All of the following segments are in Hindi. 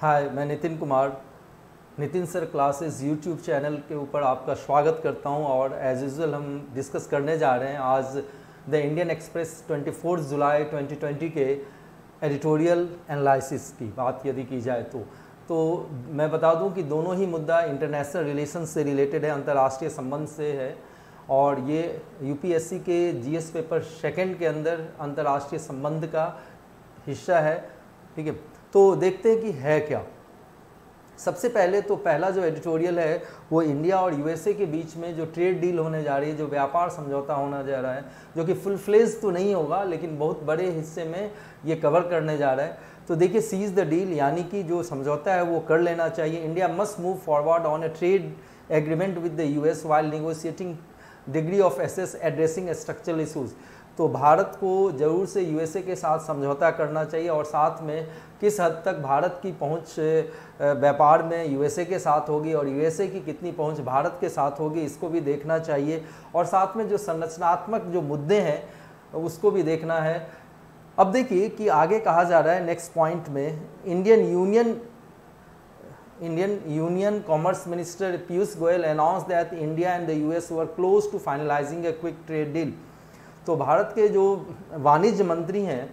हाय, मैं Nitin Kumar Nitin sir classes YouTube channel के ऊपर आपका स्वागत करता हूं। और एज यूजुअल हम डिस्कस करने जा रहे हैं आज द इंडियन एक्सप्रेस 24 जुलाई 2020 के एडिटोरियल एनालिसिस की बात यदि की जाए तो मैं बता दूं कि दोनों ही मुद्दा इंटरनेशनल रिलेशन से रिलेटेड है, अंतर्राष्ट्रीय संबंध से है। और ये यूपीएससी के जीएस पेपर सेकंड के अंदर अंतर्राष्ट्रीय संबंध का हिस्सा है। ठीक है, तो देखते हैं कि है क्या। सबसे पहले तो पहला जो एडिटोरियल है वो इंडिया और यूएसए के बीच में जो ट्रेड डील होने जा रही है, जो व्यापार समझौता होने जा रहा है, जो कि फुल फ्लेज तो नहीं होगा लेकिन बहुत बड़े हिस्से में ये कवर करने जा रहा है। तो देखिए, सीज द डील यानी कि जो समझौता है वो कर लेना चाहिए। India must move forward on a trade agreement with the US while negotiating degree of access addressing structural issues. तो भारत को ज़रूर से यूएसए के साथ समझौता करना चाहिए और साथ में किस हद तक भारत की पहुंच व्यापार में यूएसए के साथ होगी और यूएसए की कितनी पहुंच भारत के साथ होगी, इसको भी देखना चाहिए। और साथ में जो संरचनात्मक जो मुद्दे हैं उसको भी देखना है। अब देखिए कि आगे कहा जा रहा है नेक्स्ट पॉइंट में, Indian Union Commerce Minister Piyush Goyal announced that India and the US were close to finalizing a quick trade deal। तो भारत के जो वाणिज्य मंत्री हैं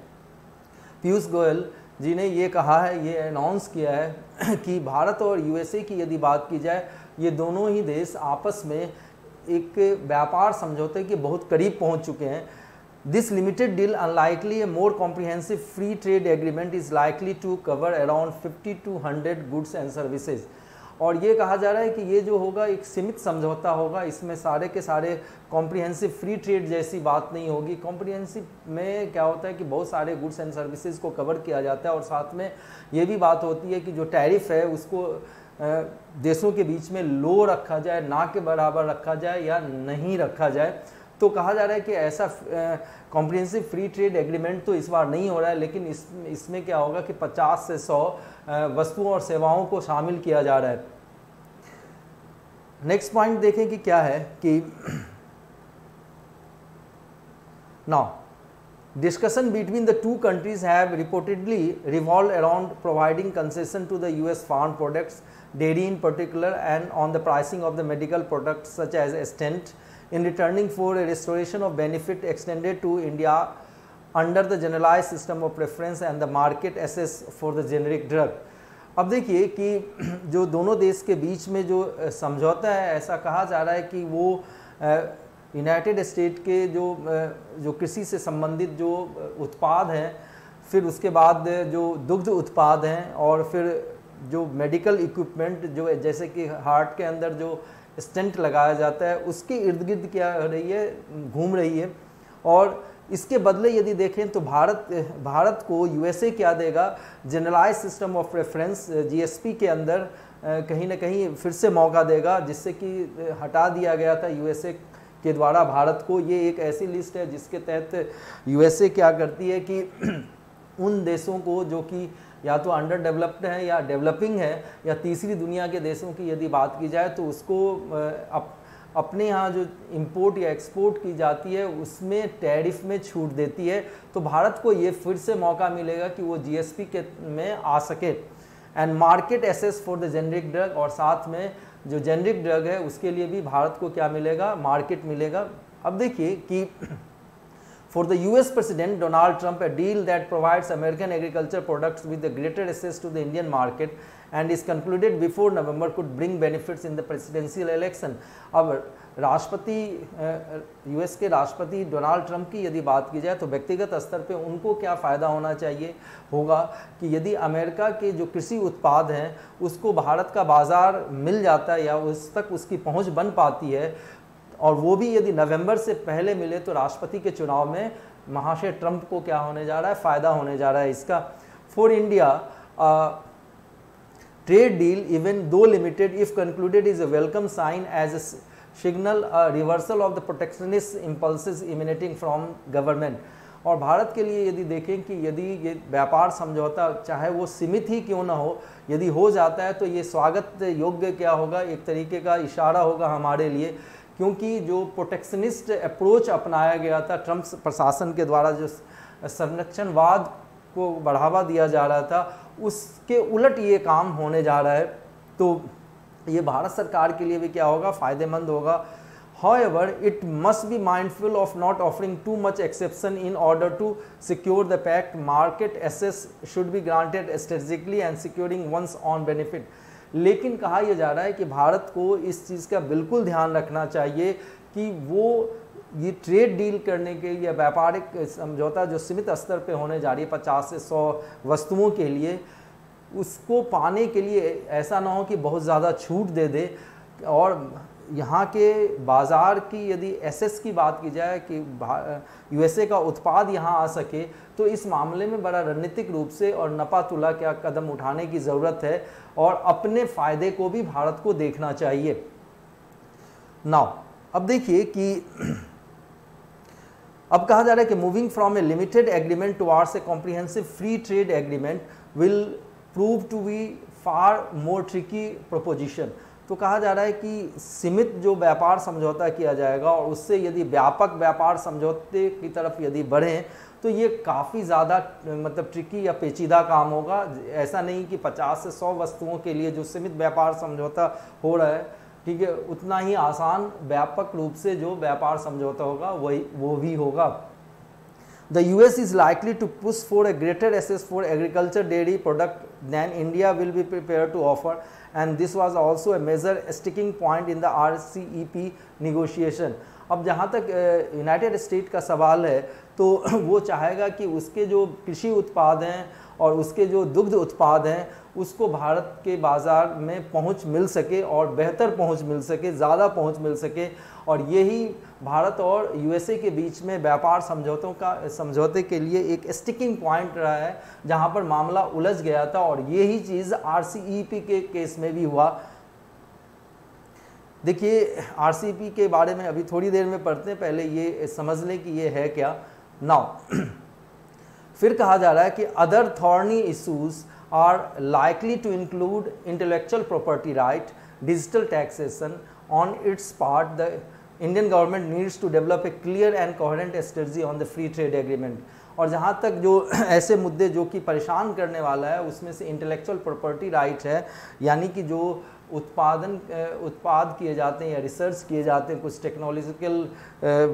पीयूष गोयल जी ने ये कहा है, ये अनाउंस किया है कि भारत और यूएसए की यदि बात की जाए, ये दोनों ही देश आपस में एक व्यापार समझौते के बहुत करीब पहुंच चुके हैं। This limited deal unlikely a more comprehensive free trade agreement is likely to cover around 50 to 100 goods and services. और ये कहा जा रहा है कि ये जो होगा एक सीमित समझौता होगा, इसमें सारे के सारे कॉम्प्रिहेंसिव फ्री ट्रेड जैसी बात नहीं होगी। कॉम्प्रिहेंसिव में क्या होता है कि बहुत सारे गुड्स एंड सर्विसेज को कवर किया जाता है और साथ में ये भी बात होती है कि जो टैरिफ है उसको देशों के बीच में लो रखा जाए, ना के बराबर रखा जाए या नहीं रखा जाए। तो कहा जा रहा है कि ऐसा कॉम्प्रिहेंसिव फ्री ट्रेड एग्रीमेंट तो इस बार नहीं हो रहा है, लेकिन इसमें क्या होगा कि 50 से 100 वस्तुओं और सेवाओं को शामिल किया जा रहा है। नेक्स्ट पॉइंट देखें कि क्या है कि now discussion between the two countries have reportedly revolved around providing concession to the US farm products, dairy in particular, and on the pricing of the medical products such as stent in returning for a restoration of benefit extended to India under the generalized system of preference and the market access for the generic drug। अब देखिए कि जो दोनों देश के बीच में जो समझौता है, ऐसा कहा जा रहा है कि वो यूनाइटेड स्टेट के जो कृषि से संबंधित जो उत्पाद हैं, फिर उसके बाद जो दुग्ध उत्पाद हैं और फिर जो मेडिकल इक्विपमेंट जो जैसे कि हार्ट के अंदर जो स्टेंट लगाया जाता है उसके इर्द गिर्द क्या हो रही है, घूम रही है। और इसके बदले यदि देखें तो भारत को यूएसए क्या देगा, generalized system of preference GSP के अंदर कहीं ना कहीं फिर से मौका देगा, जिससे कि हटा दिया गया था यूएसए के द्वारा भारत को। ये एक ऐसी लिस्ट है जिसके तहत यूएसए क्या करती है कि उन देशों को जो कि या तो अंडर डेवलप्ड है या डेवलपिंग है या तीसरी दुनिया के देशों की यदि बात की जाए तो उसको अपने यहाँ जो इंपोर्ट या एक्सपोर्ट की जाती है उसमें टैरिफ में छूट देती है। तो भारत को ये फिर से मौका मिलेगा कि वो जीएसपी के में आ सके। And market access for the generic drug, और साथ में जो जेनरिक ड्रग है उसके लिए भी भारत को क्या मिलेगा, मार्केट मिलेगा। अब देखिए कि for the US President Donald Trump, a deal that provides American agriculture products with a greater access to the Indian market and is concluded before November could bring benefits in the presidential election। अब राष्ट्रपति यूएस के राष्ट्रपति डोनाल्ड ट्रंप की यदि बात की जाए तो व्यक्तिगत स्तर पे उनको क्या फ़ायदा होना चाहिए होगा कि यदि अमेरिका के जो कृषि उत्पाद हैं उसको भारत का बाज़ार मिल जाता है या उस तक उसकी पहुंच बन पाती है, और वो भी यदि नवंबर से पहले मिले, तो राष्ट्रपति के चुनाव में महाशय ट्रंप को क्या होने जा रहा है, फ़ायदा होने जा रहा है इसका। For India trade deal even though limited if concluded is a welcome sign as a signal reversal of the protectionist impulses emanating from government. और भारत के लिए यदि देखें कि यदि ये व्यापार समझौता चाहे वो सीमित ही क्यों ना हो, यदि हो जाता है तो ये स्वागत योग्य क्या होगा, एक तरीके का इशारा होगा हमारे लिए, क्योंकि जो प्रोटेक्शनिस्ट अप्रोच अपनाया गया था ट्रंप प्रशासन के द्वारा, जो संरक्षणवाद को बढ़ावा दिया जा रहा था, उसके उलट ये काम होने जा रहा है। तो ये भारत सरकार के लिए भी क्या होगा, फ़ायदेमंद होगा। However, it must be mindful of not offering too much exception in order to secure the pact. Market access should be granted strategically and securing one's own benefit. लेकिन कहा यह जा रहा है कि भारत को इस चीज़ का बिल्कुल ध्यान रखना चाहिए कि वो ये ट्रेड डील करने के या व्यापारिक समझौता जो सीमित स्तर पे होने जा रही है 50 से 100 वस्तुओं के लिए, उसको पाने के लिए ऐसा ना हो कि बहुत ज़्यादा छूट दे दे। और यहाँ के बाज़ार की यदि एसेस की बात की जाए कि यूएसए का उत्पाद यहाँ आ सके, तो इस मामले में बड़ा रणनीतिक रूप से और नपा तुला क्या कदम उठाने की ज़रूरत है और अपने फ़ायदे को भी भारत को देखना चाहिए। नाउ अब देखिए कि अब कहा जा रहा है कि moving from a limited agreement towards a comprehensive free trade agreement will prove to be far more tricky proposition. तो कहा जा रहा है कि सीमित जो व्यापार समझौता किया जाएगा और उससे यदि व्यापक व्यापार समझौते की तरफ यदि बढ़ें तो ये काफ़ी ज़्यादा मतलब ट्रिकी या पेचीदा काम होगा। ऐसा नहीं कि 50 से 100 वस्तुओं के लिए जो सीमित व्यापार समझौता हो रहा है, ठीक है, उतना ही आसान व्यापक रूप से जो व्यापार समझौता होगा वो भी होगा। The US is likely to push for a greater access for agriculture dairy product than India will be prepared to offer, and this was also a major sticking point in the RCEP negotiation. अब जहाँ तक यूनाइटेड स्टेट का सवाल है तो वो चाहेगा कि उसके जो कृषि उत्पाद हैं और उसके जो दुग्ध उत्पाद हैं उसको भारत के बाज़ार में पहुंच मिल सके और बेहतर पहुंच मिल सके, ज़्यादा पहुंच मिल सके। और यही भारत और यूएसए के बीच में व्यापार समझौते के लिए एक स्टिकिंग पॉइंट रहा है जहां पर मामला उलझ गया था, और यही चीज़ आरसीईपी के केस में भी हुआ। देखिए आरसीईपी के बारे में अभी थोड़ी देर में पढ़ते हैं, पहले ये समझ लें कि ये है क्या। नाउ फिर कहा जा रहा है कि other thorny issues are likely to include intellectual property right, digital taxation. On its part, the Indian government needs to develop a clear and coherent strategy on the free trade agreement. और जहाँ तक जो ऐसे मुद्दे जो कि परेशान करने वाला है उसमें से इंटेलेक्चुअल प्रॉपर्टी राइट है, यानी कि जो उत्पाद किए जाते हैं या रिसर्च किए जाते हैं, कुछ टेक्नोलॉजिकल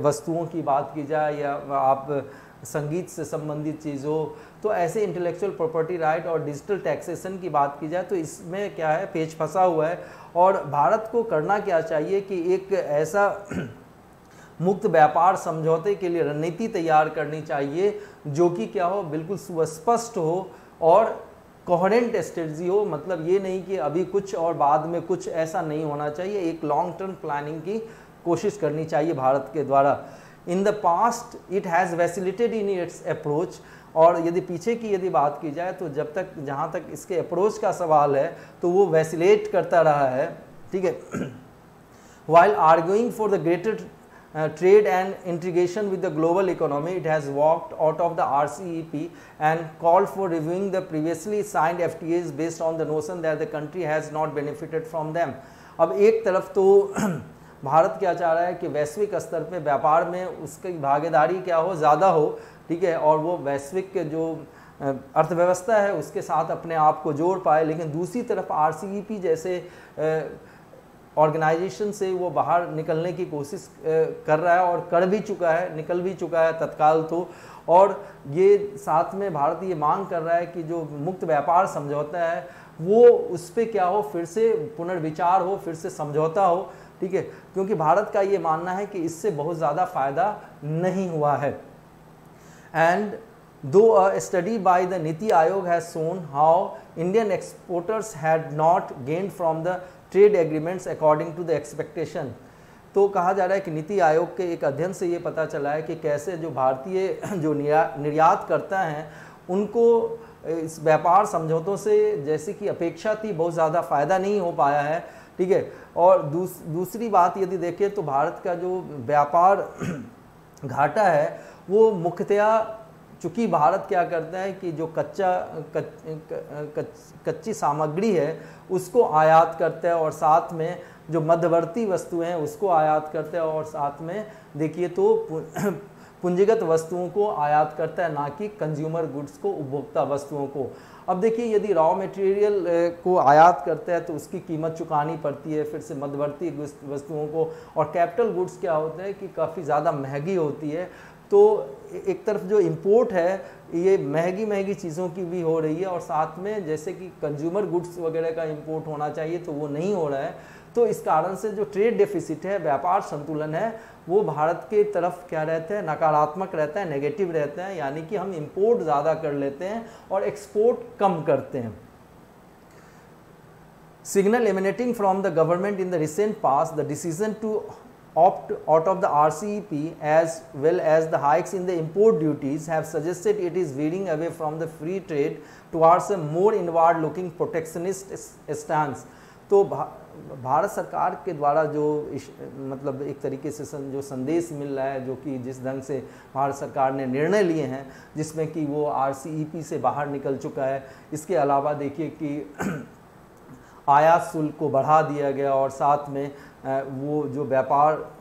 वस्तुओं की बात की जाए या आप संगीत से संबंधित चीज़ों, तो ऐसे इंटेलेक्चुअल प्रॉपर्टी राइट और डिजिटल टैक्सेशन की बात की जाए तो इसमें क्या है, पेच फंसा हुआ है। और भारत को करना क्या चाहिए कि एक ऐसा मुक्त व्यापार समझौते के लिए रणनीति तैयार करनी चाहिए जो कि क्या हो, बिल्कुल सुस्पष्ट हो और कोहेरेंट स्ट्रेटजी हो। मतलब ये नहीं कि अभी कुछ और बाद में कुछ, ऐसा नहीं होना चाहिए। एक लॉन्ग टर्म प्लानिंग की कोशिश करनी चाहिए भारत के द्वारा। In the past it has vacillated in its approach. और यदि पीछे की यदि बात की जाए तो जहाँ तक इसके अप्रोच का सवाल है तो वो वैसिलेट करता रहा है, ठीक है। While arguing for the greater trade and integration with the global economy, it has walked out of the RCEP and called for reviewing the previously signed FTAs based on the notion that the country has not benefited from them. अब एक तरफ तो भारत क्या चाह रहा है कि वैश्विक स्तर पे व्यापार में उसकी भागीदारी क्या हो, ज़्यादा हो, ठीक है, और वो वैश्विक जो अर्थव्यवस्था है उसके साथ अपने आप को जोड़ पाए। लेकिन दूसरी तरफ RCEP जैसे ऑर्गेनाइजेशन से वो बाहर निकलने की कोशिश कर रहा है और कर भी चुका है, निकल भी चुका है तत्काल तो। और ये साथ में भारत ये मांग कर रहा है कि जो मुक्त व्यापार समझौता है वो उस पर क्या हो, फिर से पुनर्विचार हो, फिर से समझौता हो, ठीक है, क्योंकि भारत का ये मानना है कि इससे बहुत ज़्यादा फ़ायदा नहीं हुआ है। And though a study by the Niti Aayog has shown how Indian exporters had not gained from the trade agreements according to the expectation, तो कहा जा रहा है कि नीति आयोग के एक अध्ययन से ये पता चला है कि कैसे जो भारतीय जो निर्यात करता हैं उनको इस व्यापार समझौतों से जैसे कि अपेक्षा थी बहुत ज़्यादा फ़ायदा नहीं हो पाया है, ठीक है। और दूसरी बात यदि देखें तो भारत का जो व्यापार घाटा है वो मुख्यतया चूँकि भारत क्या करता है कि जो कच्ची सामग्री है उसको आयात करता है और साथ में जो मध्यवर्ती वस्तुएं हैं उसको आयात करता है और साथ में देखिए तो पूंजीगत वस्तुओं को आयात करता है, ना कि कंज्यूमर गुड्स को, उपभोक्ता वस्तुओं को। अब देखिए यदि रॉ मटेरियल को आयात करते हैं तो उसकी कीमत चुकानी पड़ती है फिर से मध्यवर्ती वस्तुओं को, और कैपिटल गुड्स क्या होता है कि काफ़ी ज़्यादा महंगी होती है। तो एक तरफ जो इंपोर्ट है ये महंगी चीज़ों की भी हो रही है, और साथ में जैसे कि कंज्यूमर गुड्स वगैरह का इंपोर्ट होना चाहिए तो वो नहीं हो रहा है। तो इस कारण से जो ट्रेड डेफिसिट है, व्यापार संतुलन है, वो भारत के तरफ क्या रहता है, नकारात्मक रहता है, नेगेटिव रहता है, यानी कि हम इंपोर्ट ज़्यादा कर लेते हैं और एक्सपोर्ट कम करते हैं। Signal emanating from the government in the recent past, the decision to opt out of the RCEP as well as the hikes in the import duties have suggested it is veering away from the free trade towards a more inward looking protectionist stance। तो भारत सरकार के द्वारा जो मतलब एक तरीके से जो संदेश मिल रहा है, जो कि जिस ढंग से भारत सरकार ने निर्णय लिए हैं जिसमें कि वो RCEP से बाहर निकल चुका है, इसके अलावा देखिए कि आयात शुल्क को बढ़ा दिया गया और साथ में वो जो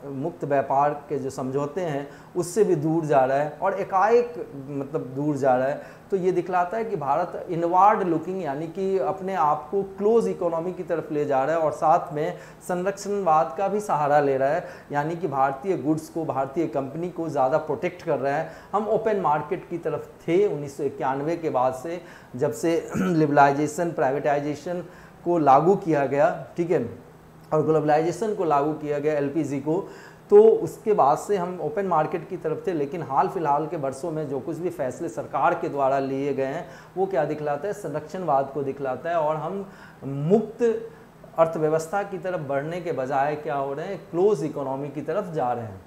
मुक्त व्यापार के जो समझौते हैं उससे भी दूर जा रहा है और एकाएक मतलब दूर जा रहा है। तो ये दिखलाता है कि भारत इनवार्ड लुकिंग यानी कि अपने आप को क्लोज इकोनॉमी की तरफ ले जा रहा है और साथ में संरक्षणवाद का भी सहारा ले रहा है, यानी कि भारतीय गुड्स को, भारतीय कंपनी को ज़्यादा प्रोटेक्ट कर रहा है। हम ओपन मार्केट की तरफ थे 1991 के बाद से, जब से लिबरलाइजेशन, प्राइवेटाइजेशन को लागू किया गया, ठीक है, और ग्लोबलाइजेशन को लागू किया गया LPG को, तो उसके बाद से हम ओपन मार्केट की तरफ थे। लेकिन हाल फिलहाल के वर्षों में जो कुछ भी फैसले सरकार के द्वारा लिए गए हैं वो क्या दिखलाता है, संरक्षणवाद को दिखलाता है, और हम मुक्त अर्थव्यवस्था की तरफ बढ़ने के बजाय क्या हो रहे हैं, क्लोज इकोनॉमी की तरफ जा रहे हैं।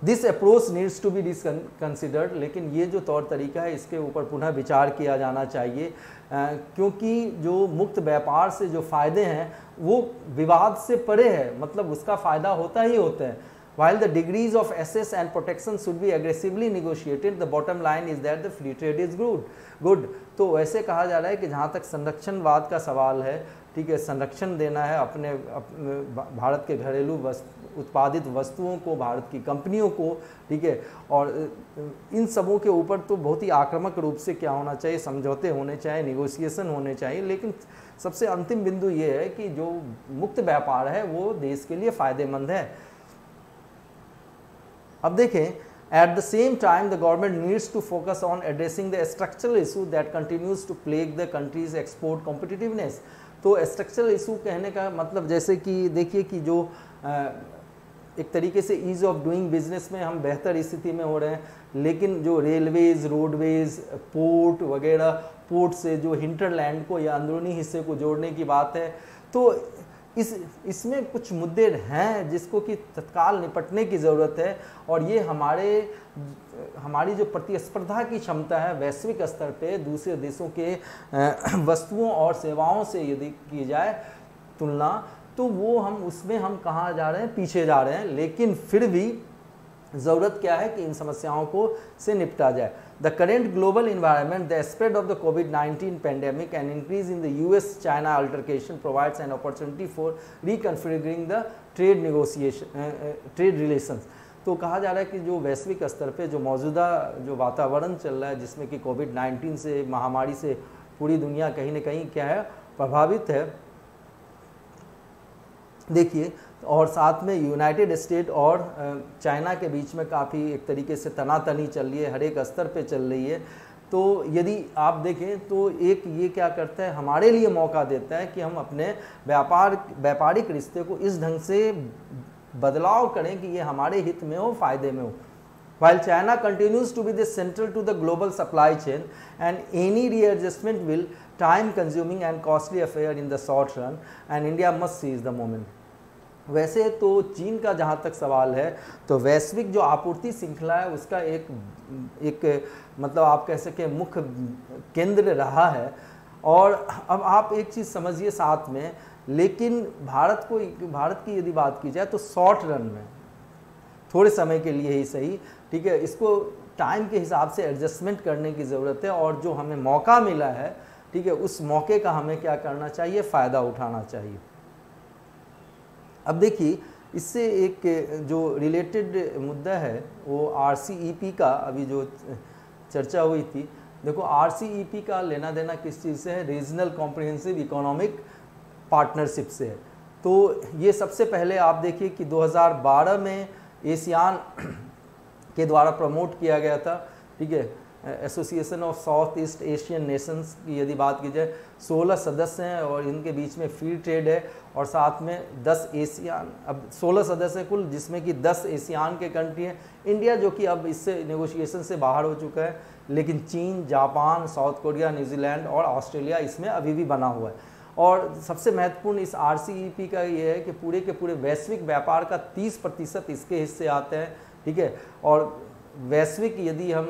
This approach needs to be considered, लेकिन ये जो तौर तरीका है इसके ऊपर पुनः विचार किया जाना चाहिए, क्योंकि जो मुक्त व्यापार से जो फ़ायदे हैं वो विवाद से परे है, मतलब उसका फ़ायदा होता ही होता है। While the degrees of access and protection should be aggressively negotiated, the bottom line is that the free trade is good। तो वैसे कहा जा रहा है कि जहाँ तक संरक्षणवाद का सवाल है, ठीक है, संरक्षण देना है अपने भारत के घरेलू उत्पादित वस्तुओं को, भारत की कंपनियों को, ठीक है, और इन सबों के ऊपर तो बहुत ही आक्रामक रूप से क्या होना चाहिए, समझौते होने चाहिए, निगोशिएशन होने चाहिए। लेकिन सबसे अंतिम बिंदु ये है कि जो मुक्त व्यापार है वो देश के लिए फ़ायदेमंद है। अब देखें, at the same time the government needs to focus on addressing the structural issue that continues to plague the country's export competitiveness। तो स्ट्रक्चरल इशू कहने का मतलब जैसे कि देखिए कि जो एक तरीके से ईज़ ऑफ डूइंग बिजनेस में हम बेहतर स्थिति में हो रहे हैं, लेकिन जो रेलवेज़, रोडवेज़, पोर्ट वगैरह, पोर्ट से जो हिंटरलैंड को या अंदरूनी हिस्से को जोड़ने की बात है, तो इसमें कुछ मुद्दे हैं जिसको कि तत्काल निपटने की ज़रूरत है। और ये हमारी जो प्रतिस्पर्धा की क्षमता है वैश्विक स्तर पे दूसरे देशों के वस्तुओं और सेवाओं से यदि की जाए तुलना, तो वो उसमें हम कहाँ जा रहे हैं, पीछे जा रहे हैं। लेकिन फिर भी ज़रूरत क्या है कि इन समस्याओं को से निपटा जाए। The current global environment, the spread of the COVID-19 pandemic and increase in the US-China altercation provides an opportunity for reconfiguring the trade relations। तो कहा जा रहा है कि जो वैश्विक स्तर पे जो मौजूदा जो वातावरण चल रहा है, जिसमें कि COVID-19 से, महामारी से पूरी दुनिया कहीं ना कहीं क्या है, प्रभावित है, देखिए, और साथ में यूनाइटेड स्टेट और चाइना के बीच में काफ़ी एक तरीके से तनातनी चल रही है, हर एक स्तर पे चल रही है। तो यदि आप देखें तो एक ये क्या करता है, हमारे लिए मौका देता है कि हम अपने व्यापारिक रिश्ते को इस ढंग से बदलाव करें कि ये हमारे हित में हो, फ़ायदे में हो। While China continues to be the central to the global supply chain and any readjustment will time consuming and costly affair in the short run and India must seize the moment। वैसे तो चीन का जहाँ तक सवाल है, तो वैश्विक जो आपूर्ति श्रृंखला है उसका एक मतलब आप कह सकें मुख्य केंद्र रहा है। और अब आप एक चीज़ समझिए साथ में, लेकिन भारत की यदि बात की जाए तो शॉर्ट रन में थोड़े समय के लिए ही सही, ठीक है, इसको टाइम के हिसाब से एडजस्टमेंट करने की ज़रूरत है। और जो हमें मौका मिला है, ठीक है, उस मौके का हमें क्या करना चाहिए, फ़ायदा उठाना चाहिए। अब देखिए, इससे एक जो रिलेटेड मुद्दा है वो RCEP का, अभी जो चर्चा हुई थी। देखो RCEP का लेना देना किस चीज़ से है, रीजनल कॉम्प्रिहेंसिव इकोनॉमिक पार्टनरशिप से है। तो ये सबसे पहले आप देखिए कि 2012 में एशियान के द्वारा प्रमोट किया गया था, ठीक है। Association of south east Asian Nations की यदि बात की जाए 16 सदस्य हैं और इनके बीच में फ्री ट्रेड है, और साथ में 10 एशियान, अब 16 सदस्य कुल, जिसमें कि 10 एशियान के कंट्री हैं। इंडिया जो कि अब इससे नेगोशिएशन से बाहर हो चुका है, लेकिन चीन, जापान, साउथ कोरिया, न्यूजीलैंड और ऑस्ट्रेलिया इसमें अभी भी बना हुआ है। और सबसे महत्वपूर्ण इस RCEP का ये है कि पूरे के पूरे वैश्विक व्यापार का 30% इसके हिस्से आते हैं, ठीक है। और वैश्विक यदि हम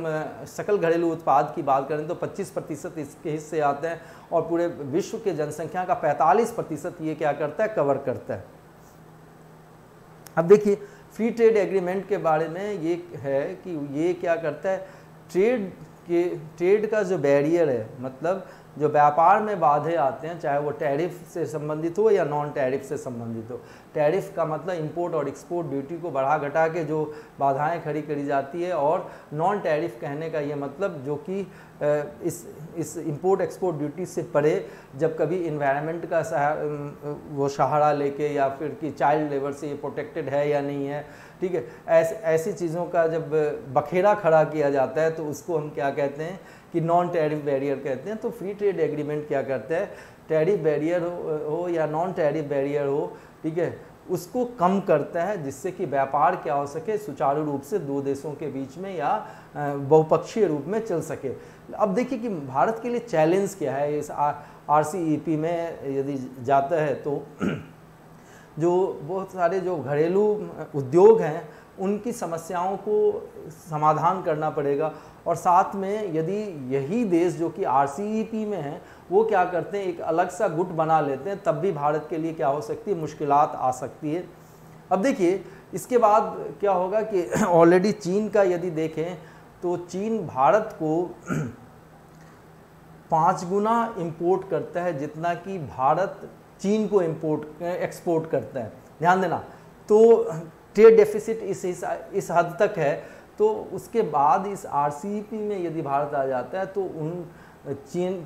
सकल घरेलू उत्पाद की बात करें तो 25% इसके हिस्से आते हैं, और पूरे विश्व के जनसंख्या का 45% ये क्या करता है, कवर करता है। अब देखिए फ्री ट्रेड एग्रीमेंट के बारे में ये है कि ये क्या करता है, ट्रेड का जो बैरियर है, मतलब जो व्यापार में बाधे आते हैं, चाहे वो टैरिफ से संबंधित हो या नॉन टैरिफ से संबंधित हो। टैरिफ का मतलब इंपोर्ट और एक्सपोर्ट ड्यूटी को बढ़ा घटा के जो बाधाएं खड़ी करी जाती है, और नॉन टैरिफ कहने का ये मतलब जो कि इस इंपोर्ट एक्सपोर्ट ड्यूटी से परे, जब कभी इन्वायरमेंट का सहारा लेके, या फिर कि चाइल्ड लेबर से ये प्रोटेक्टेड है या नहीं है, ठीक है, ऐसी चीज़ों का जब बखेरा खड़ा किया जाता है तो उसको हम क्या कहते हैं कि नॉन टैरिफ बैरियर कहते हैं। तो फ्री ट्रेड एग्रीमेंट क्या करता है, टैरिफ बैरियर हो या नॉन टैरिफ बैरियर हो, ठीक है, उसको कम करता है, जिससे कि व्यापार क्या हो सके, सुचारू रूप से दो देशों के बीच में या बहुपक्षीय रूप में चल सके। अब देखिए कि भारत के लिए चैलेंज क्या है इस RCEP में यदि जाता है तो जो बहुत सारे जो घरेलू उद्योग हैं उनकी समस्याओं को समाधान करना पड़ेगा, और साथ में यदि यही देश जो कि RCEP में है वो क्या करते हैं, एक अलग सा गुट बना लेते हैं, तब भी भारत के लिए क्या हो सकती है, मुश्किलात आ सकती है। अब देखिए इसके बाद क्या होगा कि ऑलरेडी चीन का यदि देखें तो चीन भारत को 5 गुना इंपोर्ट करता है जितना कि भारत चीन को एक्सपोर्ट करता है। ध्यान देना, तो ट्रेड डेफिसिट इस हद तक है। तो उसके बाद इस RCEP में यदि भारत आ जाता है तो उन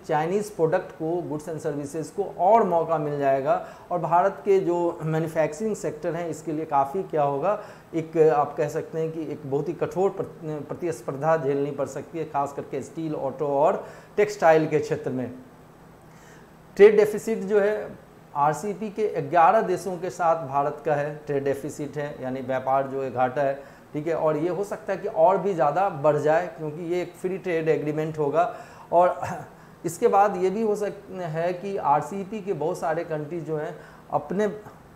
चाइनीज़ प्रोडक्ट को, गुड्स एंड सर्विसेज को और मौका मिल जाएगा, और भारत के जो मैन्युफैक्चरिंग सेक्टर हैं इसके लिए काफ़ी क्या होगा, एक आप कह सकते हैं कि एक बहुत ही कठोर प्रतिस्पर्धा झेलनी पड़ सकती है, खास करके स्टील, ऑटो और टेक्सटाइल के क्षेत्र में। ट्रेड डेफिसिट जो है RCEP के 11 देशों के साथ भारत का है, ट्रेड डेफिसिट है, यानी व्यापार जो है घाटा है, ठीक है। और ये हो सकता है कि और भी ज़्यादा बढ़ जाए, क्योंकि ये एक फ्री ट्रेड एग्रीमेंट होगा। और इसके बाद ये भी हो सकता है कि RCEP के बहुत सारे कंट्री जो हैं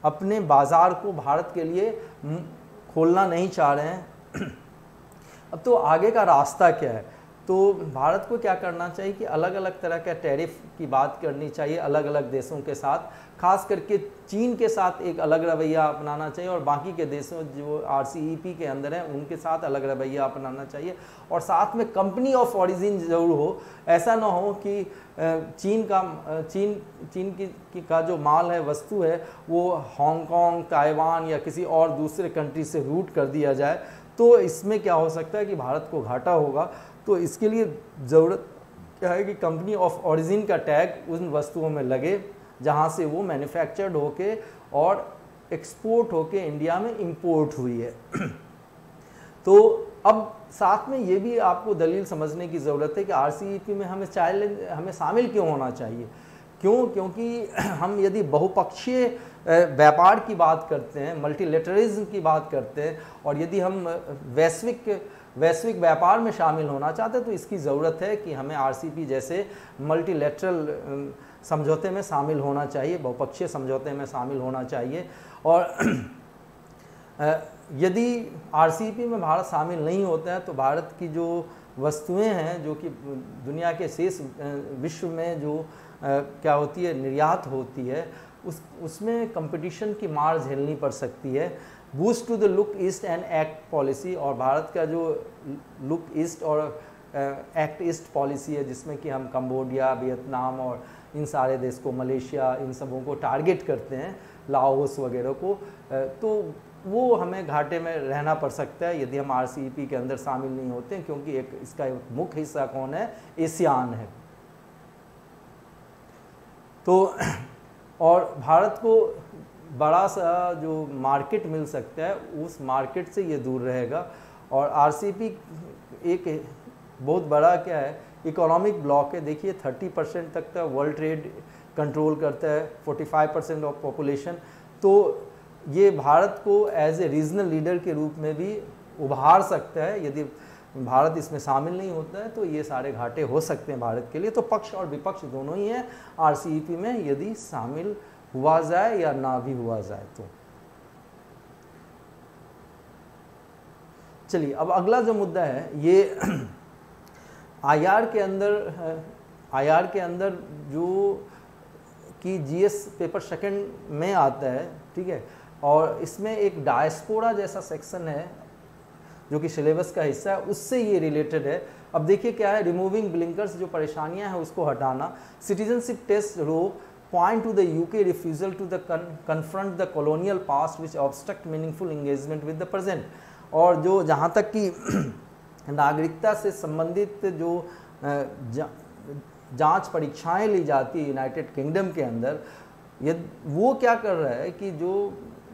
अपने बाज़ार को भारत के लिए खोलना नहीं चाह रहे हैं। अब तो आगे का रास्ता क्या है, तो भारत को क्या करना चाहिए कि अलग अलग तरह के टैरिफ की बात करनी चाहिए अलग अलग देशों के साथ, खास करके चीन के साथ एक अलग रवैया अपनाना चाहिए, और बाकी के देशों जो RCEP के अंदर हैं उनके साथ अलग रवैया अपनाना चाहिए। और साथ में कंपनी ऑफ ओरिजिन ज़रूर हो, ऐसा ना हो कि चीन का जो माल है, वस्तु है, वो हांगकांग, ताइवान या किसी और दूसरे कंट्री से रूट कर दिया जाए, तो इसमें क्या हो सकता है कि भारत को घाटा होगा। तो इसके लिए ज़रूरत क्या है कि कंपनी ऑफ ओरिजिन का टैग उन वस्तुओं में लगे जहां से वो मैन्युफैक्चर्ड होके और एक्सपोर्ट होके इंडिया में इंपोर्ट हुई है। तो अब साथ में ये भी आपको दलील समझने की ज़रूरत है कि RCEP में हमें शामिल क्यों होना चाहिए। क्योंकि हम यदि बहुपक्षीय व्यापार की बात करते हैं, मल्टीलेटरलिज्म की बात करते हैं, और यदि हम वैश्विक व्यापार में शामिल होना चाहते हैं, तो इसकी ज़रूरत है कि हमें RCEP जैसे मल्टीलेटरल समझौते में शामिल होना चाहिए, बहुपक्षीय समझौते में शामिल होना चाहिए। और यदि RCEP में भारत शामिल नहीं होता है तो भारत की जो वस्तुएं हैं, जो कि दुनिया के शेष विश्व में जो क्या होती है, निर्यात होती है, उसमें कंपटीशन की मार झेलनी पड़ सकती है। Boost to the look east and act policy, और भारत का जो लुक ईस्ट और एक्ट ईस्ट पॉलिसी है, जिसमें कि हम कंबोडिया, वियतनाम और इन सारे देश को, मलेशिया, इन सबों को टारगेट करते हैं, लाओस वगैरह को, तो वो हमें घाटे में रहना पड़ सकता है यदि हम RCEP के अंदर शामिल नहीं होते हैं, क्योंकि इसका एक मुख्य हिस्सा कौन है, एशियान है। तो और भारत को बड़ा सा जो मार्केट मिल सकता है उस मार्केट से ये दूर रहेगा। और RCEP एक बहुत बड़ा क्या है, इकोनॉमिक ब्लॉक है। देखिए 30% तक का वर्ल्ड ट्रेड कंट्रोल करता है, 45% ऑफ पॉपुलेशन। तो ये भारत को एज ए रीजनल लीडर के रूप में भी उभार सकता है। यदि भारत इसमें शामिल नहीं होता है तो ये सारे घाटे हो सकते हैं भारत के लिए। तो पक्ष और विपक्ष दोनों ही हैं RCEP में, यदि शामिल हुआ जाए या ना भी हुआ जाए तो। चलिए अब अगला जो मुद्दा है ये IR के अंदर जो कि GS पेपर सेकंड में आता है, ठीक है, और इसमें एक डायस्पोरा जैसा सेक्शन है जो कि सिलेबस का हिस्सा है, उससे ये रिलेटेड है। अब देखिए क्या है, रिमूविंग ब्लिंकर्स, जो परेशानियां हैं उसको हटाना, citizenship test row point to the UK refusal to the confront the colonial past which obstruct meaningful engagement with the present। और जो जहाँ तक कि नागरिकता से संबंधित जो जांच परीक्षाएं ली जाती है यूनाइटेड किंगडम के अंदर, वो क्या कर रहा है कि जो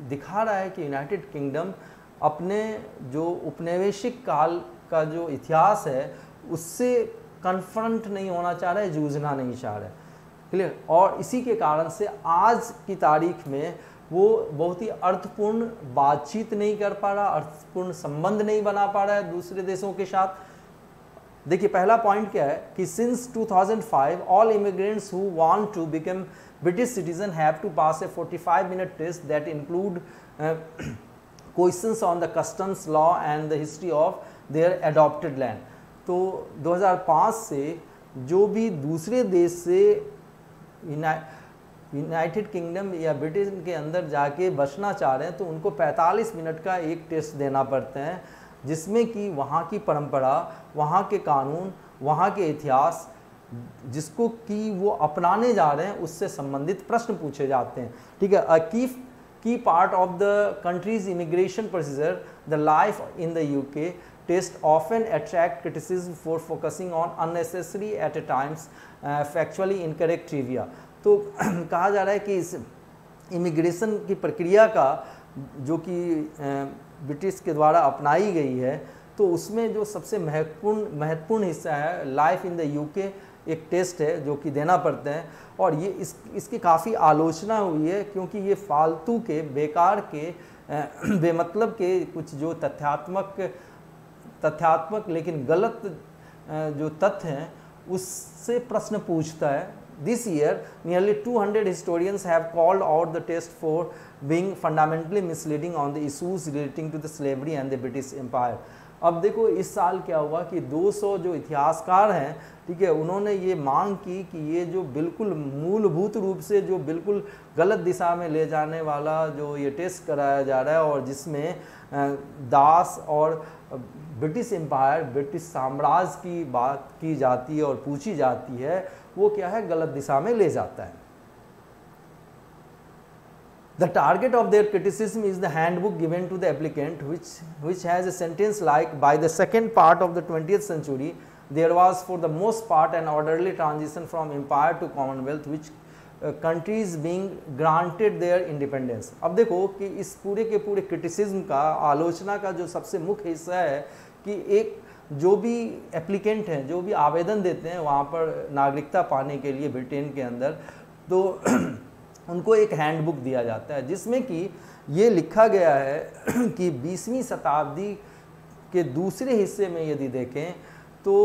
दिखा रहा है कि यूनाइटेड किंगडम अपने जो उपनिवेशिक काल का जो इतिहास है उससे कन्फ्रंट नहीं होना चाह रहा है, जूझना नहीं चाह रहा है, क्लियर। और इसी के कारण से आज की तारीख में वो बहुत ही अर्थपूर्ण बातचीत नहीं कर पा रहा, अर्थपूर्ण संबंध नहीं बना पा रहा है दूसरे देशों के साथ। देखिए पहला पॉइंट क्या है कि since 2005 all immigrants who want to become British citizen have to pass a 45-minute test that include questions on the customs law and the history of their adopted land. तो 2005 से जो भी दूसरे देश से यूनाइटेड किंगडम या ब्रिटेन के अंदर जाके बसना चाह रहे हैं तो उनको 45 मिनट का एक टेस्ट देना पड़ता है, जिसमें कि वहाँ की परंपरा, वहाँ के कानून, वहाँ के इतिहास जिसको कि वो अपनाने जा रहे हैं उससे संबंधित प्रश्न पूछे जाते हैं, ठीक है। A key part of the country's immigration procedure the life in the UK test often attract criticism for focusing on unnecessary at a times factually incorrect trivia. तो कहा जा रहा है कि इस इमिग्रेशन की प्रक्रिया का जो कि ब्रिटिश के द्वारा अपनाई गई है, तो उसमें जो सबसे महत्वपूर्ण हिस्सा है लाइफ इन द UK, एक टेस्ट है जो कि देना पड़ता है। और ये इसकी काफ़ी आलोचना हुई है क्योंकि ये फालतू के, बेकार के, बेमतलब के कुछ जो तथ्यात्मक लेकिन गलत जो तथ्य हैं उससे प्रश्न पूछता है। This year, nearly 200 historians have called out the test for being fundamentally misleading on the issues relating to the slavery and the British Empire। अब देखो इस साल क्या हुआ कि 200 जो इतिहासकार हैं, ठीक है, उन्होंने ये मांग की कि ये जो बिल्कुल मूलभूत रूप से जो बिल्कुल गलत दिशा में ले जाने वाला जो ये टेस्ट कराया जा रहा है और जिसमें दास और ब्रिटिश एम्पायर, ब्रिटिश साम्राज्य की बात की जाती है और पूछी जाती है, वो क्या है, गलत दिशा में ले जाता है। The target of their criticism is the handbook given to the applicant, which has a sentence like, by the second part of the 20th century, there was for the most part an orderly transition from empire to commonwealth, which countries being granted their independence। अब देखो कि इस पूरे के पूरे क्रिटिसिज्म का, आलोचना का जो सबसे मुख्य हिस्सा है कि एक जो भी एप्लीकेंट हैं, जो भी आवेदन देते हैं वहाँ पर नागरिकता पाने के लिए ब्रिटेन के अंदर, तो उनको एक हैंडबुक दिया जाता है जिसमें कि ये लिखा गया है कि 20वीं शताब्दी के दूसरे हिस्से में यदि देखें तो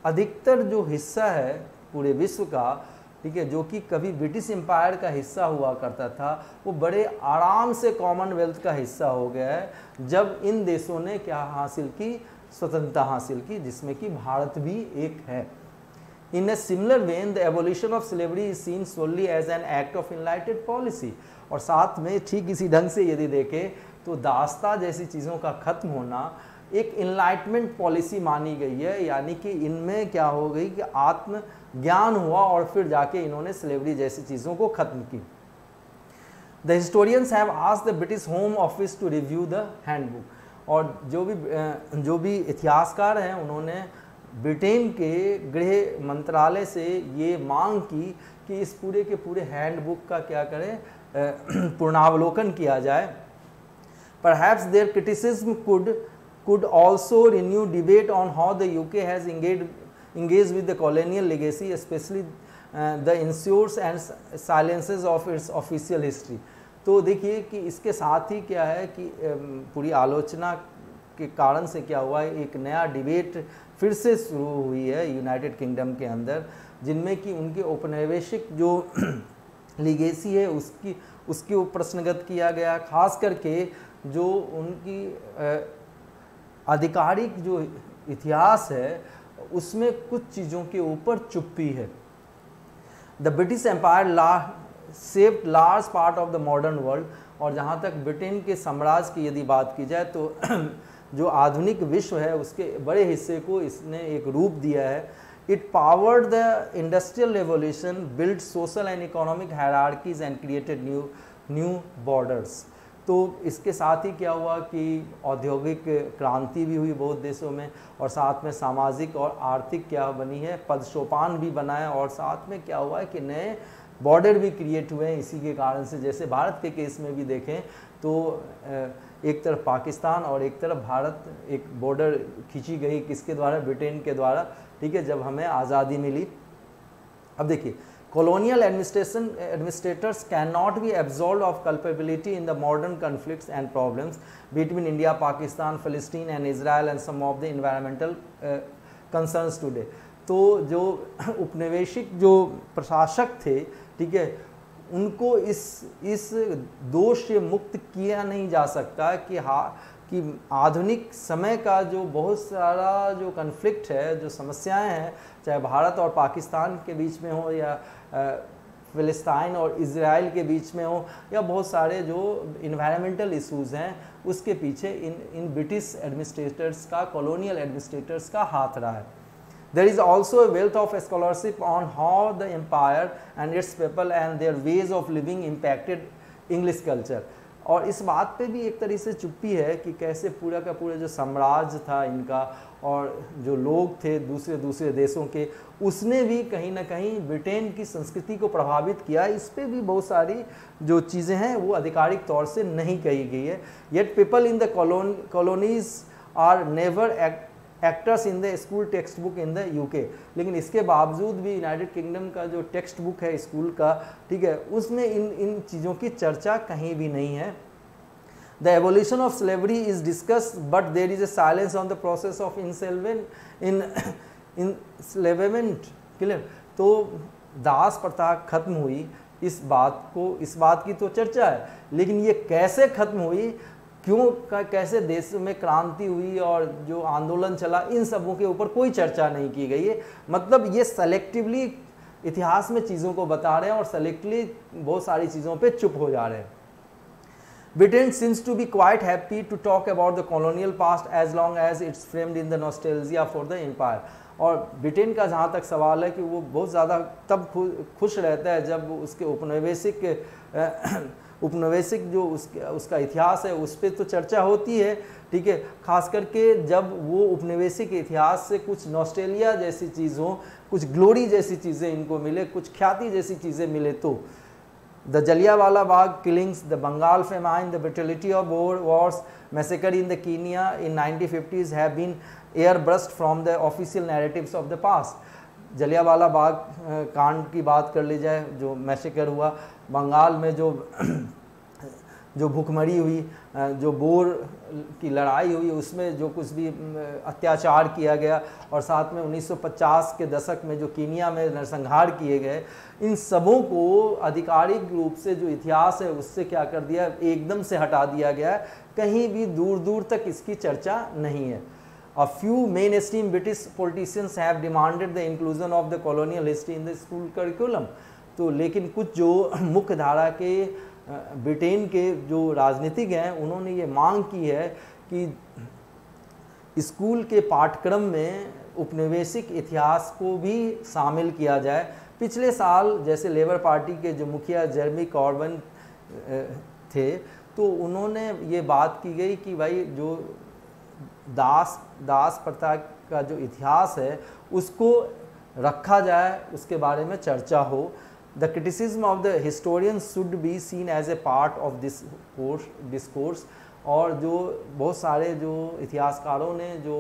अधिकतर जो हिस्सा है पूरे विश्व का, ठीक है, जो कि कभी ब्रिटिश एम्पायर का हिस्सा हुआ करता था, वो बड़े आराम से कॉमनवेल्थ का हिस्सा हो गया है जब इन देशों ने क्या हासिल की, स्वतंत्रता हासिल की, जिसमें कि भारत भी एक है। In a similar vein, the abolition of slavery is seen solely as an act of enlightened policy। और साथ में ठीक इसी ढंग से यदि देखें तो दास्ता जैसी चीज़ों का खत्म होना एक इनलाइटमेंट पॉलिसी मानी गई है, यानी कि इनमें क्या हो गई कि आत्म ज्ञान हुआ और फिर जाके इन्होंने स्लेवरी जैसी चीज़ों को खत्म की। The historians have asked the British home office to review the handbook, और जो भी इतिहासकार हैं उन्होंने ब्रिटेन के गृह मंत्रालय से ये मांग की कि इस पूरे के पूरे हैंडबुक का क्या करें, पुनरावलोकन किया जाए। Perhaps their criticism could also renew debate on how the UK has engaged with the colonial legacy, especially the ensures and silences of its official history। तो देखिए कि इसके साथ ही क्या है कि पूरी आलोचना के कारण से क्या हुआ है, एक नया डिबेट फिर से शुरू हुई है यूनाइटेड किंगडम के अंदर, जिनमें कि उनके औपनिवेशिक जो लीगेसी है उसकी प्रश्नगत किया गया, खास करके जो उनकी आधिकारिक जो इतिहास है उसमें कुछ चीज़ों के ऊपर चुप्पी है। The British empire saved large part of the modern world, और जहाँ तक ब्रिटेन के साम्राज्य की यदि बात की जाए तो जो आधुनिक विश्व है उसके बड़े हिस्से को इसने एक रूप दिया है। It powered the industrial revolution, build social and economic hierarchies and created new borders. तो इसके साथ ही क्या हुआ कि औद्योगिक क्रांति भी हुई बहुत देशों में, और साथ में सामाजिक और आर्थिक क्या बनी है, पदसोपान भी बना है, और साथ में क्या हुआ है कि नए बॉर्डर भी क्रिएट हुए हैं इसी के कारण से। जैसे भारत के केस में भी देखें तो एक तरफ पाकिस्तान और एक तरफ भारत, एक बॉर्डर खींची गई किसके द्वारा, ब्रिटेन के द्वारा, ठीक है, जब हमें आज़ादी मिली। अब देखिए, colonial administrators cannot be absolved of culpability in the modern conflicts and problems between India, Pakistan, Palestine and Israel and some of the environmental concerns today। तो जो उपनिवेशिक जो प्रशासक थे, ठीक है, उनको इस दोष से मुक्त किया नहीं जा सकता कि आधुनिक समय का जो बहुत सारा जो कन्फ्लिक्ट है, जो समस्याएं हैं, चाहे भारत और पाकिस्तान के बीच में हो या फ़िलिस्तीन और इज़राइल के बीच में हो, या बहुत सारे जो इन्वायरमेंटल इश्यूज़ हैं, उसके पीछे इन ब्रिटिश एडमिनिस्ट्रेटर्स का, कॉलोनियल एडमिनिस्ट्रेटर्स का हाथ रहा है। There is also a wealth of scholarship on how the empire and its people and their ways of living impacted English culture। और इस बात पे भी एक तरह से चुप्पी है कि कैसे पूरा का पूरा जो साम्राज्य था इनका और जो लोग थे दूसरे देशों के, उसने भी कहीं ना कहीं ब्रिटेन की संस्कृति को प्रभावित किया। इस पे भी बहुत सारी जो चीज़ें हैं वो आधिकारिक तौर से नहीं कही गई है। Yet people in the colonies are never actors in the school text book in the UK. लेकिन इसके बावजूद भी यूनाइटेड किंगडम का जो टेक्स्ट बुक है स्कूल का, ठीक है, उसमें इन चीज़ों की चर्चा कहीं भी नहीं है। The evolution of slavery is discuss but there is a silence on the process of enslavement. Clear? तो दास प्रथा खत्म हुई, इस बात की तो चर्चा है, लेकिन ये कैसे खत्म हुई, क्यों, कैसे देश में क्रांति हुई और जो आंदोलन चला, इन सबों के ऊपर कोई चर्चा नहीं की गई है। मतलब ये सेलेक्टिवली इतिहास में चीज़ों को बता रहे हैं और सेलेक्टिवली बहुत सारी चीज़ों पे चुप हो जा रहे हैं। Britain seems to be quite happy to talk about the colonial past as long as it's framed in the nostalgia for the empire। और ब्रिटेन का जहाँ तक सवाल है कि वो बहुत ज़्यादा तब खुश रहता है जब उसके उपनिवेशिक जो उसका इतिहास है उस पर तो चर्चा होती है, ठीक है, खास करके जब वो उपनिवेशिक इतिहास से कुछ नॉस्टेलिया जैसी चीज़ हो, कुछ ग्लोरी जैसी चीज़ें इनको मिले, कुछ ख्याति जैसी चीज़ें मिले। तो the Jallianwala Bagh killings, the Bengal famine, the brutality of wars, massacre in the Kenya in 1950s have been airbrushed from the official narratives of the past. Jallianwala Bagh कांड की बात कर ली जाए, जो मैसेकर हुआ, बंगाल में जो भूखमरी हुई, जो बोर की लड़ाई हुई, उसमें जो कुछ भी अत्याचार किया गया, और साथ में 1950 के दशक में जो कीनिया में नरसंहार किए गए, इन सबों को आधिकारिक रूप से जो इतिहास है उससे क्या कर दिया, एकदम से हटा दिया गया है। कहीं भी दूर दूर तक इसकी चर्चा नहीं है। A few mainstream British politicians have demanded the inclusion of the colonial history in the school curriculum। तो लेकिन कुछ जो मुख्य धारा के ब्रिटेन के जो राजनीतिक हैं, उन्होंने ये मांग की है कि स्कूल के पाठ्यक्रम में उपनिवेशिक इतिहास को भी शामिल किया जाए। पिछले साल जैसे लेबर पार्टी के जो मुखिया जेरेमी कॉर्बन थे, तो उन्होंने ये बात की गई कि भाई जो दास प्रथा का जो इतिहास है उसको रखा जाए, उसके बारे में चर्चा हो। The criticism of the historians should be seen as a part of this discourse. और जो बहुत सारे जो इतिहासकारों ने जो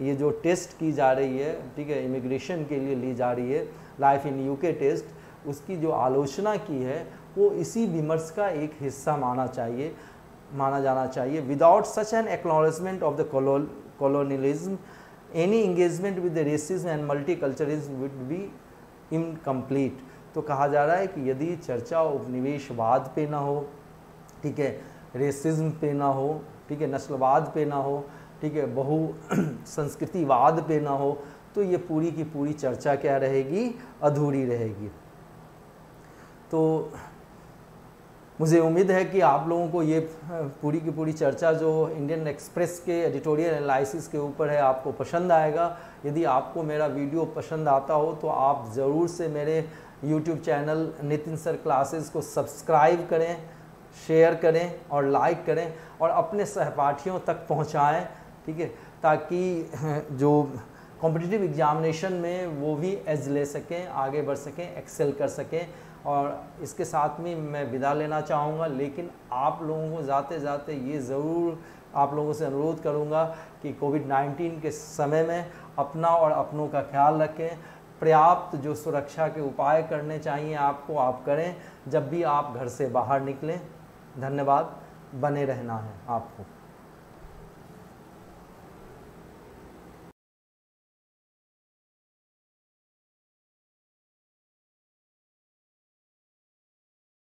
ये जो टेस्ट की जा रही है, ठीक है, इमिग्रेशन के लिए ली जा रही है, लाइफ इन यूके टेस्ट, उसकी जो आलोचना की है वो इसी विमर्श का एक हिस्सा माना जाना चाहिए। Without such an acknowledgement of the colonialism, any engagement with the racism and multiculturalism would be incomplete। तो कहा जा रहा है कि यदि चर्चा उपनिवेशवाद पे ना हो, ठीक है, रेसिज्म पे ना हो, ठीक है, नस्लवाद पे ना हो, ठीक है, बहु संस्कृतिवाद पे ना हो, तो ये पूरी की पूरी चर्चा क्या रहेगी, अधूरी रहेगी। तो मुझे उम्मीद है कि आप लोगों को ये पूरी की पूरी चर्चा जो इंडियन एक्सप्रेस के एडिटोरियल एनालिसिस के ऊपर है आपको पसंद आएगा। यदि आपको मेरा वीडियो पसंद आता हो तो आप ज़रूर से मेरे YouTube channel Nitin sir classes को सब्सक्राइब करें, शेयर करें और लाइक करें और अपने सहपाठियों तक पहुंचाएं, ठीक है, ताकि जो कॉम्पिटिटिव एग्जामिनेशन में वो भी एज ले सकें, आगे बढ़ सकें, एक्सेल कर सकें। और इसके साथ में मैं विदा लेना चाहूँगा, लेकिन आप लोगों को जाते ये ज़रूर आप लोगों से अनुरोध करूँगा कि कोविड-19 के समय में अपना और अपनों का ख्याल रखें। पर्याप्त जो सुरक्षा के उपाय करने चाहिए आपको, आप करें जब भी आप घर से बाहर निकलें। धन्यवाद, बने रहना है आपको।